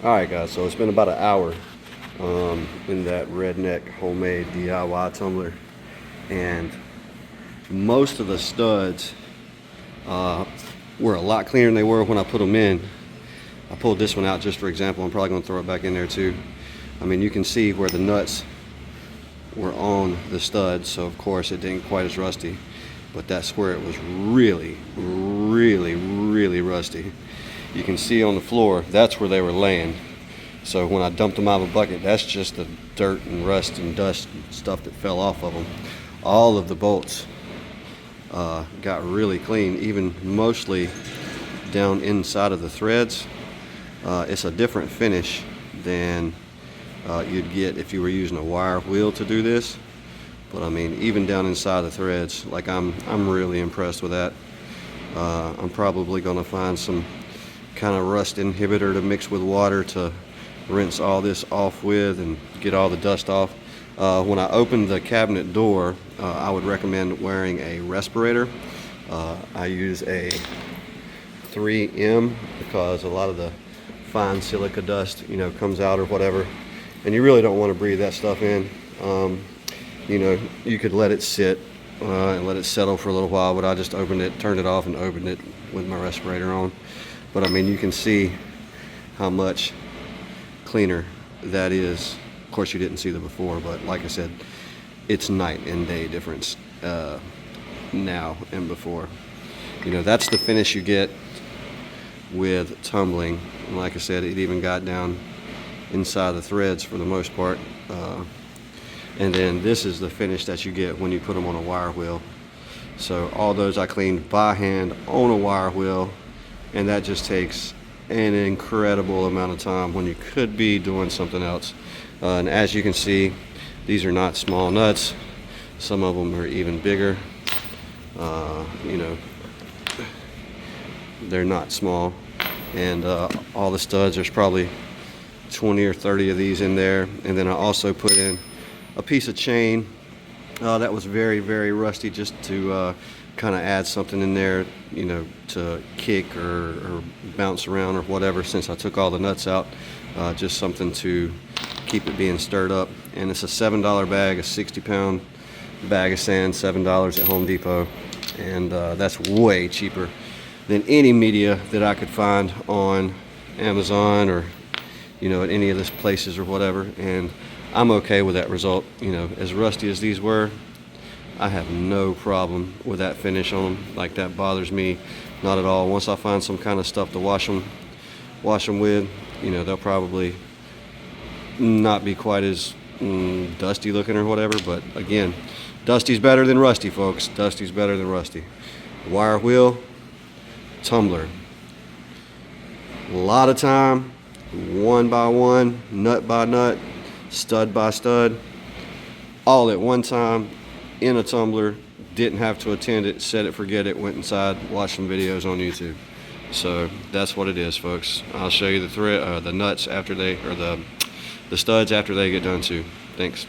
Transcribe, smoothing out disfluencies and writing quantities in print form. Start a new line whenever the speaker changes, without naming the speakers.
Alright guys, so it's been about an hour in that Redneck homemade DIY tumbler, and most of the studs were a lot cleaner than they were when I put them in. I pulled this one out just for example. I'm probably going to throw it back in there too. I mean, you can see where the nuts were on the studs, so of course it didn't quite as rusty, but that's where it was really rusty. You can see on the floor, that's where they were laying. So when I dumped them out of a bucket, that's just the dirt and rust and dust and stuff that fell off of them. All of the bolts got really clean, even mostly down inside of the threads. It's a different finish than you'd get if you were using a wire wheel to do this. But I mean, even down inside the threads, like I'm really impressed with that. I'm probably gonna find some kind of rust inhibitor to mix with water to rinse all this off with and get all the dust off. When I open the cabinet door, I would recommend wearing a respirator. I use a 3M because a lot of the fine silica dust, comes out or whatever, and you really don't want to breathe that stuff in. You could let it sit and let it settle for a little while, but I just opened it, turned it off, and opened it with my respirator on. But I mean, you can see how much cleaner that is. Of course, you didn't see the before, but like I said, it's night and day difference now and before. That's the finish you get with tumbling. And like I said, it even got down inside the threads for the most part. And then this is the finish that you get when you put them on a wire wheel. So all those I cleaned by hand on a wire wheel, and that just takes an incredible amount of time when you could be doing something else. And as you can see, these are not small nuts. Some of them are even bigger. They're not small. And all the studs, there's probably 20 or 30 of these in there. And then I also put in a piece of chain that was very rusty, just to kind of add something in there, to kick or bounce around or whatever, since I took all the nuts out. Just something to keep it being stirred up. And it's a $7 bag, a 60-pound bag of sand, $7 at Home Depot. And that's way cheaper than any media that I could find on Amazon or at any of these places or whatever. And I'm okay with that result. As rusty as these were, I have no problem with that finish on them. Like, that bothers me not at all. Once I find some kind of stuff to wash them with, they'll probably not be quite as dusty looking or whatever. But again, dusty's better than rusty, folks. Dusty's better than rusty. Wire wheel, tumbler. A lot of time, one by one, nut by nut, stud by stud, all at one time in a tumbler. Didn't have to attend it, set it, forget it, went inside, watched some videos on YouTube. So that's what it is, folks. I'll show you the nuts after the studs after they get done too. Thanks.